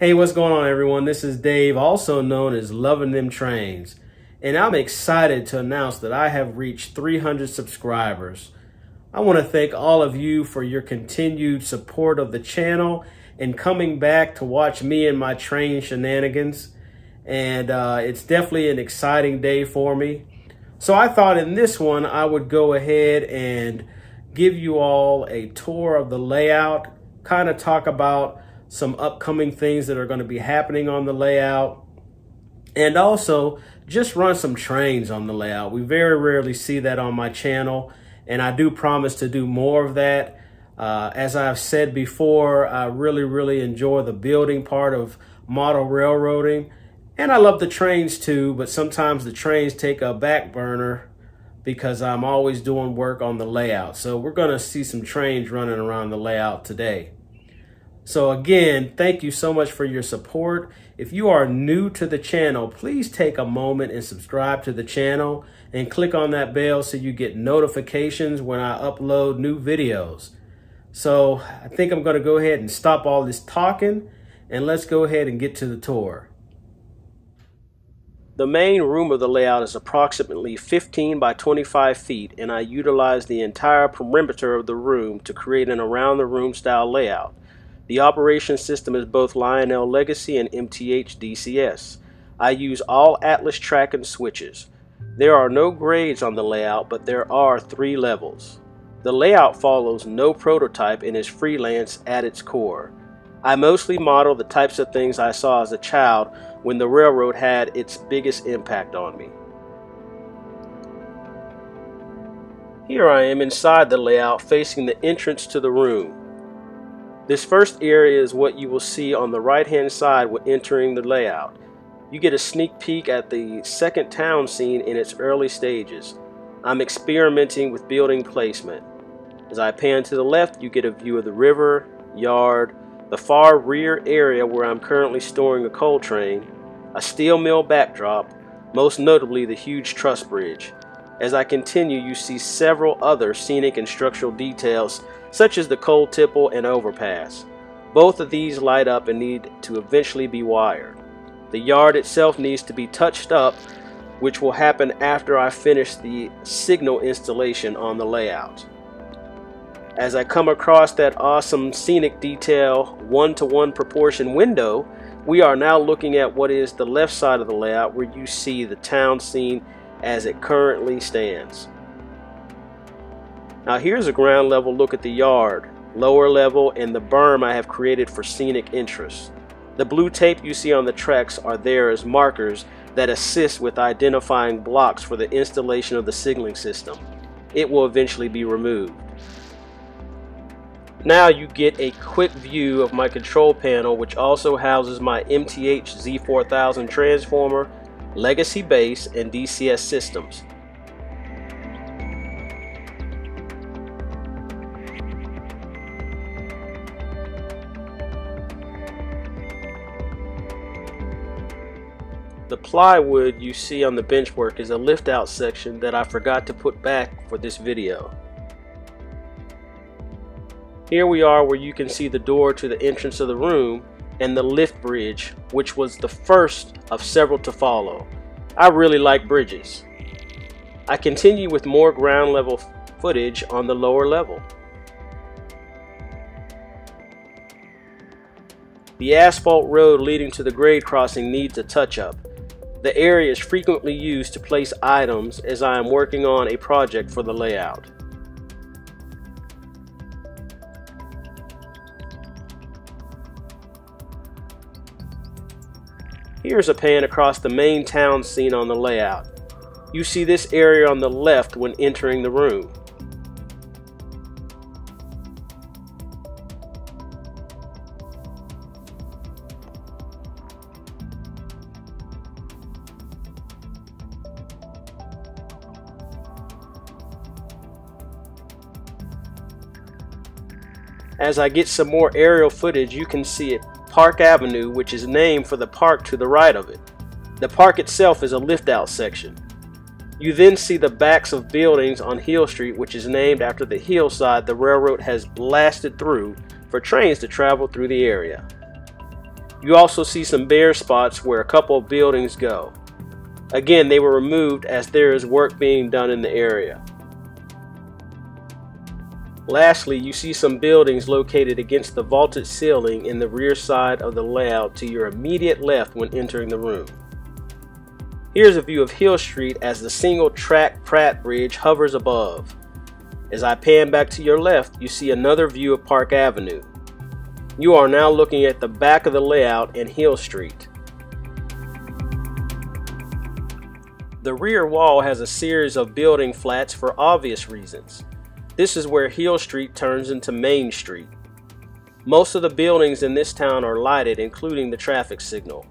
Hey, what's going on, everyone? This is Dave, also known as Loving Them Trains, and I'm excited to announce that I have reached 300 subscribers. I want to thank all of you for your continued support of the channel and coming back to watch me and my train shenanigans, and it's definitely an exciting day for me. So I thought in this one I would go ahead and give you all a tour of the layout, kind of talk about some upcoming things that are going to be happening on the layout, and also just run some trains on the layout. We very rarely see that on my channel, and I do promise to do more of that. As I've said before, I really enjoy the building part of model railroading, and I love the trains too, but sometimes the trains take a back burner because I'm always doing work on the layout. So we're going to see some trains running around the layout today. So again, thank you so much for your support. If you are new to the channel, please take a moment and subscribe to the channel and click on that bell so you get notifications when I upload new videos. So I think I'm going to go ahead and stop all this talking and let's go ahead and get to the tour. The main room of the layout is approximately 15 by 25 feet, and I utilize the entire perimeter of the room to create an around the room style layout. The operation system is both Lionel Legacy and MTH DCS. I use all Atlas tracking switches. There are no grades on the layout, but there are 3 levels. The layout follows no prototype and is freelance at its core. I mostly model the types of things I saw as a child when the railroad had its biggest impact on me. Here I am inside the layout facing the entrance to the room. This first area is what you will see on the right hand side when entering the layout. You get a sneak peek at the second town scene in its early stages. I'm experimenting with building placement. As I pan to the left, you get a view of the river, yard, the far rear area where I'm currently storing a coal train, a steel mill backdrop, most notably the huge truss bridge. As I continue, you see several other scenic and structural details such as the coal tipple and overpass. Both of these light up and need to eventually be wired. The yard itself needs to be touched up, which will happen after I finish the signal installation on the layout. As I come across that awesome scenic detail 1-to-1 proportion window, we are now looking at what is the left side of the layout where you see the town scene as it currently stands. Now here's a ground level look at the yard, lower level, and the berm I have created for scenic interest. The blue tape you see on the tracks are there as markers that assist with identifying blocks for the installation of the signaling system. It will eventually be removed. Now you get a quick view of my control panel, which also houses my MTH Z4000 transformer, legacy base, and DCS systems. The plywood you see on the benchwork is a lift out section that I forgot to put back for this video. Here we are where you can see the door to the entrance of the room and the lift bridge, which was the first of several to follow. I really like bridges. I continue with more ground level footage on the lower level. The asphalt road leading to the grade crossing needs a touch-up. The area is frequently used to place items as I am working on a project for the layout. Here's a pan across the main town scene on the layout. You see this area on the left when entering the room. As I get some more aerial footage, you can see it. Park Avenue, which is named for the park to the right of it. The park itself is a lift-out section. You then see the backs of buildings on Hill Street, which is named after the hillside the railroad has blasted through for trains to travel through the area. You also see some bare spots where a couple of buildings go. Again, they were removed as there is work being done in the area. Lastly, you see some buildings located against the vaulted ceiling in the rear side of the layout to your immediate left when entering the room. Here's a view of Hill Street as the single-track Pratt Bridge hovers above. As I pan back to your left, you see another view of Park Avenue. You are now looking at the back of the layout and Hill Street. The rear wall has a series of building flats for obvious reasons. This is where Hill Street turns into Main Street. Most of the buildings in this town are lighted, including the traffic signal.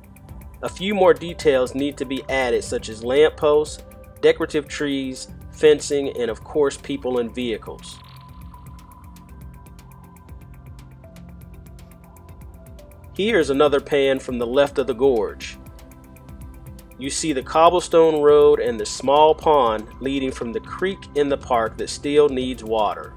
A few more details need to be added, such as lampposts, decorative trees, fencing, and of course people and vehicles. Here's another pan from the left of the gorge. You see the cobblestone road and the small pond leading from the creek in the park that still needs water.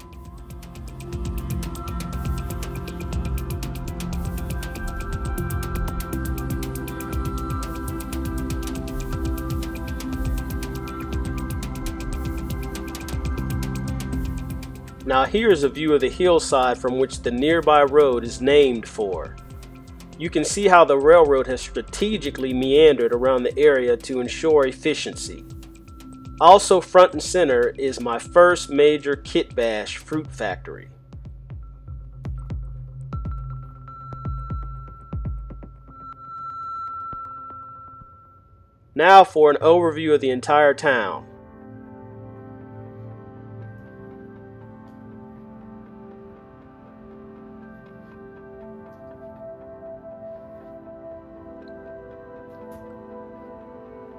Now here's a view of the hillside from which the nearby road is named for. You can see how the railroad has strategically meandered around the area to ensure efficiency. Also front and center is my first major kit bash fruit factory. Now for an overview of the entire town.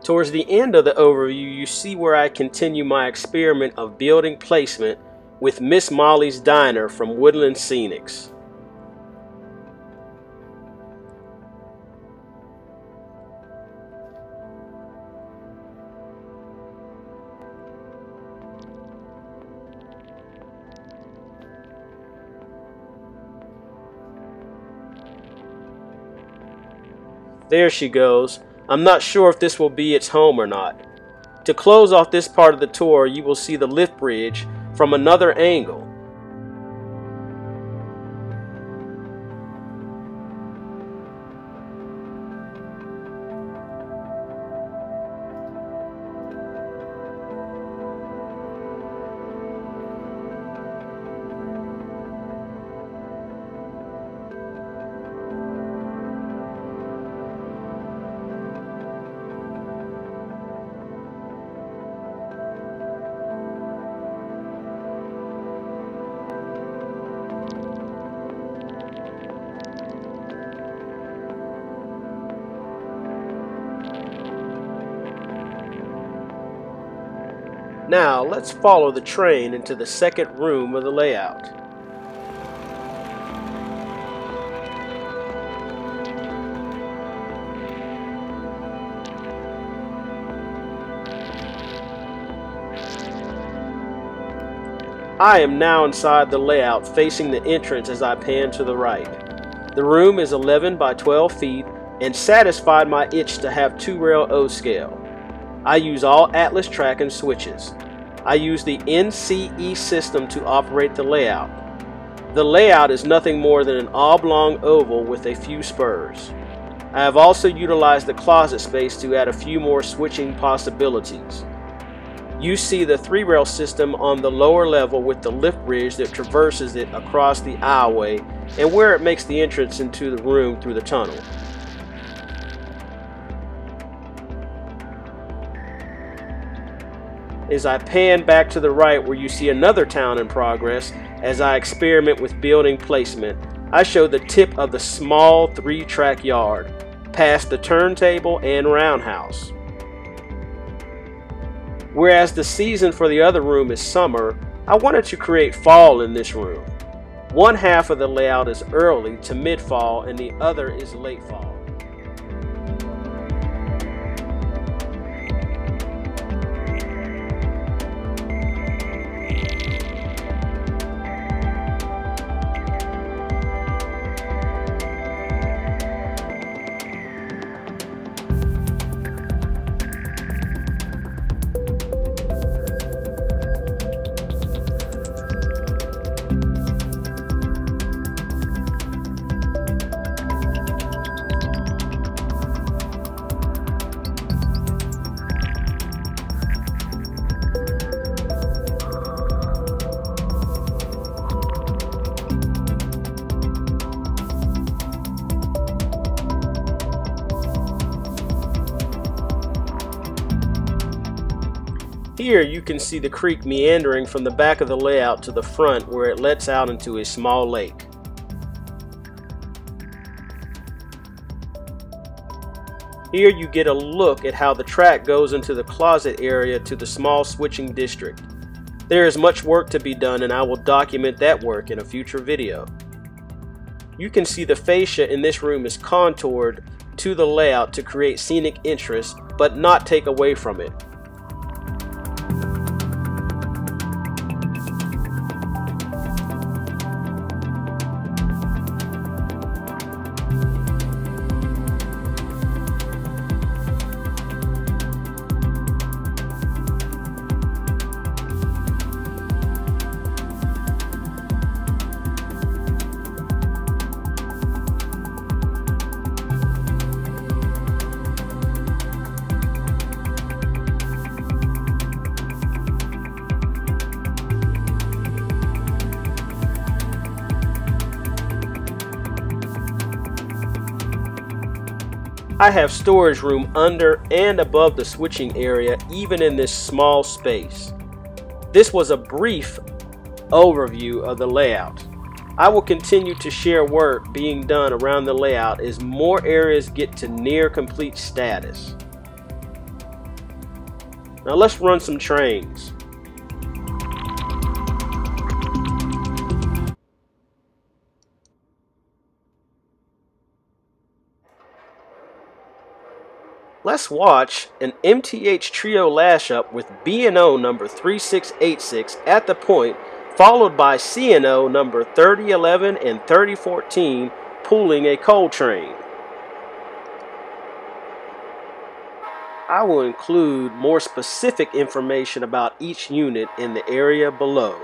Towards the end of the overview, you see where I continue my experiment of building placement with Miss Molly's Diner from Woodland Scenics. There she goes. I'm not sure if this will be its home or not. To close off this part of the tour, you will see the lift bridge from another angle. Now let's follow the train into the second room of the layout. I am now inside the layout facing the entrance as I pan to the right. The room is 11 by 12 feet and satisfied my itch to have 2-rail O-scale. I use all Atlas track and switches. I use the NCE system to operate the layout. The layout is nothing more than an oblong oval with a few spurs. I have also utilized the closet space to add a few more switching possibilities. You see the 3-rail system on the lower level with the lift bridge that traverses it across the aisleway and where it makes the entrance into the room through the tunnel. As I pan back to the right where you see another town in progress, as I experiment with building placement, I show the tip of the small 3-track yard, past the turntable and roundhouse. Whereas the season for the other room is summer, I wanted to create fall in this room. One half of the layout is early to mid-fall and the other is late fall. Here you can see the creek meandering from the back of the layout to the front where it lets out into a small lake. Here you get a look at how the track goes into the closet area to the small switching district. There is much work to be done, and I will document that work in a future video. You can see the fascia in this room is contoured to the layout to create scenic interest, but not take away from it. I have storage room under and above the switching area, even in this small space. This was a brief overview of the layout. I will continue to share work being done around the layout as more areas get to near complete status. Now let's run some trains. Let's watch an MTH trio lash-up with B&O number 3686 at the point, followed by C&O number 3011 and 3014 pulling a coal train. I will include more specific information about each unit in the area below.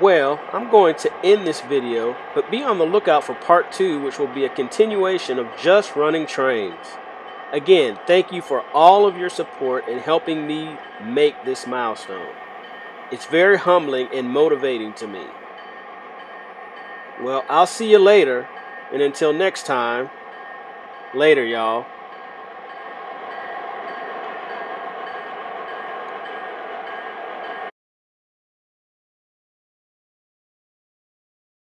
Well, I'm going to end this video, but be on the lookout for part 2, which will be a continuation of just running trains. Again, thank you for all of your support in helping me make this milestone. It's very humbling and motivating to me. Well, I'll see you later, and until next time, later, y'all.